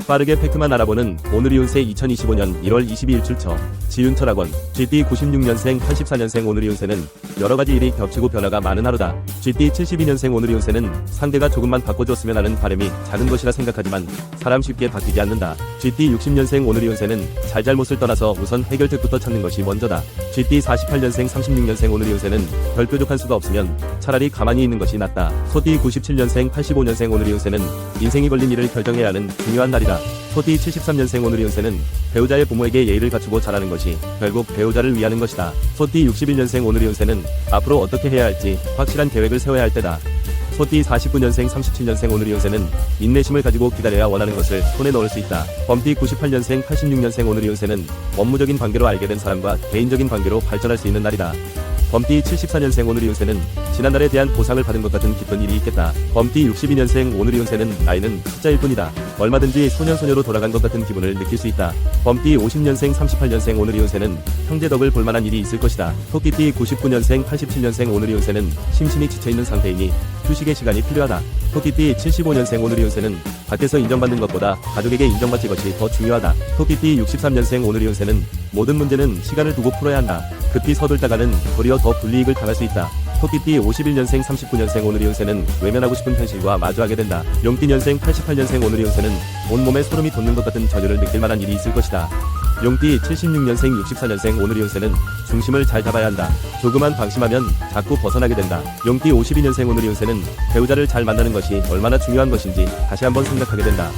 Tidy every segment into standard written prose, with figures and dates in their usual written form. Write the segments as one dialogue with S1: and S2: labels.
S1: 빠르게 팩트만 알아보는 오늘의 운세 2025년 1월 22일 출처 지윤철학원 GT 96년생 84년생 오늘의 운세는 여러가지 일이 겹치고 변화가 많은 하루다. GT 72년생 오늘의 운세는 상대가 조금만 바꿔줬으면 하는 바람이 작은 것이라 생각하지만 사람 쉽게 바뀌지 않는다. GT 60년생 오늘의 운세는 잘잘못을 떠나서 우선 해결책부터 찾는 것이 먼저다. GT 48년생 36년생 오늘의 운세는 별 뾰족한 수가 없으면 차라리 가만히 있는 것이 낫다. 소띠 97년생 85년생 오늘의 운세는 인생이 걸린 일을 결정해야 하는 중요한 날이다. 소띠 73년생 오늘의 운세는 배우자의 부모에게 예의를 갖추고 잘하는 것이 결국 배우자를 위하는 것이다. 소띠 61년생 오늘의 운세는 앞으로 어떻게 해야 할지 확실한 계획을 세워야 할 때다. 소띠 49년생 37년생 오늘의 운세는 인내심을 가지고 기다려야 원하는 것을 손에 넣을 수 있다. 범띠 98년생 86년생 오늘의 운세는 업무적인 관계로 알게 된 사람과 개인적인 관계로 발전할 수 있는 날이다. 범띠 74년생 오늘의 운세는 지난날에 대한 보상을 받은 것 같은 기쁜 일이 있겠다. 범띠 62년생 오늘의 운세는 나이는 숫자일 뿐이다. 얼마든지 소년소녀로 돌아간 것 같은 기분을 느낄 수 있다. 범띠 50년생 38년생 오늘의 운세는 형제 덕을 볼만한 일이 있을 것이다. 토끼띠 99년생 87년생 오늘의 운세는 심신이 지쳐있는 상태이니 휴식의 시간이 필요하다. 토끼띠 75년생 오늘의 운세는 밖에서 인정받는 것보다 가족에게 인정받는 것이 더 중요하다. 토끼띠 63년생 오늘의 운세는 모든 문제는 시간을 두고 풀어야 한다. 급히 서둘다가는 도리어 더 불이익을 당할 수 있다. 토끼띠 51년생 39년생 오늘의 운세는 외면하고 싶은 현실과 마주하게 된다. 용띠년생 88년생 오늘의 운세는 온몸에 소름이 돋는 것 같은 전율을 느낄 만한 일이 있을 것이다. 용띠 76년생 64년생 오늘의 운세는 중심을 잘 잡아야 한다. 조금만 방심하면 자꾸 벗어나게 된다. 용띠 52년생 오늘의 운세는 배우자를 잘 만나는 것이 얼마나 중요한 것인지 다시 한번 생각하게 된다.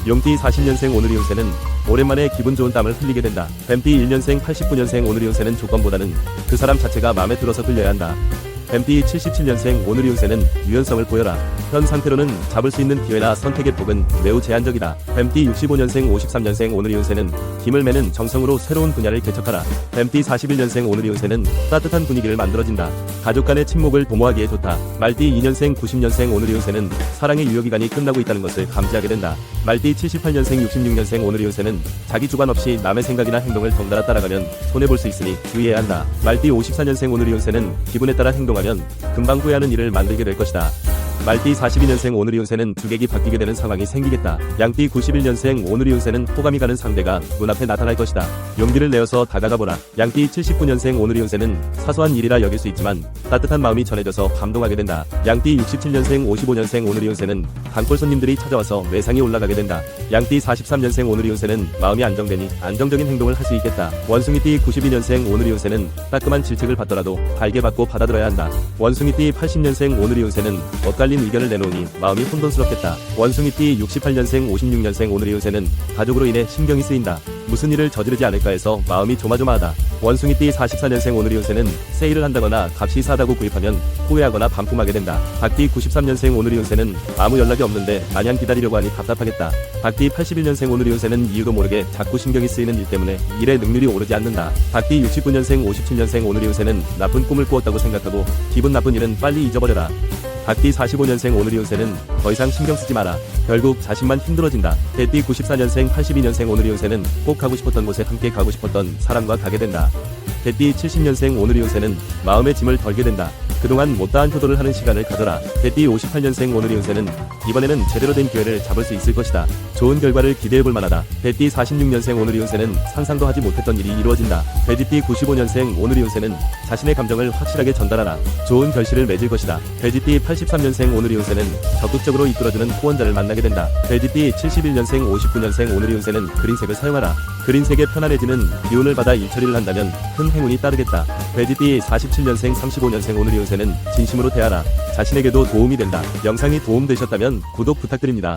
S1: 용띠 40년생 오늘의 운세는 오랜만에 기분 좋은 땀을 흘리게 된다. 뱀띠 1년생 89년생 오늘의 운세는 조건보다는 그 사람 자체가 마음에 들어서 끌려야 한다. 뱀띠 77년생 오늘의 운세는 유연성을 보여라. 현 상태로는 잡을 수 있는 기회나 선택의 폭은 매우 제한적이다. 뱀띠 65년생 53년생 오늘의 운세는 힘을 매는 정성으로 새로운 분야를 개척하라. 뱀띠 41년생 오늘의 운세는 따뜻한 분위기를 만들어진다. 가족 간의 친목을 도모하기에 좋다. 말띠 2년생 90년생 오늘의 운세는 사랑의 유효기간이 끝나고 있다는 것을 감지하게 된다. 말띠 78년생 66년생 오늘의 운세는 자기 주관 없이 남의 생각이나 행동을 덩달아 따라가면 손해볼 수 있으니 주의해야 한다. 말띠 54년생 오늘의 운세는 기분에 따라 행동하면 금방 후회하는 일을 만들게 될 것이다. 말띠 42년생 오늘의 운세는 주객이 바뀌게 되는 상황이 생기겠다. 양띠 91년생 오늘의 운세는 호감이 가는 상대가 눈앞에 나타날 것이다. 용기를 내어서 다가가보라. 양띠 79년생 오늘의 운세는 사소한 일이라 여길 수 있지만 따뜻한 마음이 전해져서 감동하게 된다. 양띠 67년생 55년생 오늘의 운세는 단골 손님들이 찾아와서 매상이 올라가게 된다. 양띠 43년생 오늘의 운세는 마음이 안정되니 안정적인 행동을 할 수 있겠다. 원숭이띠 92년생 오늘의 운세는 따끔한 질책을 받더라도 달게 받고 받아들여야 한다. 원숭이띠 80년생 오늘의 운세는 엇갈린 의견을 내놓으니 마음이 혼돈스럽겠다. 원숭이띠 68년생 56년생 오늘의 운세는 가족으로 인해 신경이 쓰인다. 무슨 일을 저지르지 않을까 해서 마음이 조마조마하다. 원숭이띠 44년생 오늘의 운세는 세일을 한다거나 값이 싸다고 구입하면 후회하거나 반품하게 된다. 닭띠 93년생 오늘의 운세는 아무 연락이 없는데 마냥 기다리려고 하니 답답하겠다. 닭띠 81년생 오늘의 운세는 이유도 모르게 자꾸 신경이 쓰이는 일 때문에 일의 능률이 오르지 않는다. 닭띠 69년생 57년생 오늘의 운세는 나쁜 꿈을 꾸었다고 생각하고 기분 나쁜 일은 빨리 잊어버려라. 닭띠 45년생 오늘의 운세는 더 이상 신경 쓰지 마라. 결국 자신만 힘들어진다. 개띠 94년생 82년생 오늘의 운세는 꼭 가고 싶었던 곳에 함께 가고 싶었던 사람과 가게 된다. 개띠 70년생 오늘의 운세는 마음의 짐을 덜게 된다. 그동안 못다한 효도를 하는 시간을 가져라. 개띠 58년생 오늘의 운세는 이번에는 제대로 된 기회를 잡을 수 있을 것이다. 좋은 결과를 기대해볼 만하다. 개띠 46년생 오늘의 운세는 상상도 하지 못했던 일이 이루어진다. 돼지띠 95년생 오늘의 운세는 자신의 감정을 확실하게 전달하라. 좋은 결실을 맺을 것이다. 돼지띠 83년생 오늘의 운세는 적극적으로 이끌어주는 후원자를 만나게 된다. 돼지띠 71년생 59년생 오늘의 운세는 그린색을 사용하라. 그린색에 편안해지는 기운을 받아 일처리를 한다면 큰 행운이 따르겠다. 돼지띠 47년생 35년생 오늘의 운세는 진심으로 대하라. 자신에게도 도움이 된다. 영상이 도움되셨다면 구독 부탁드립니다.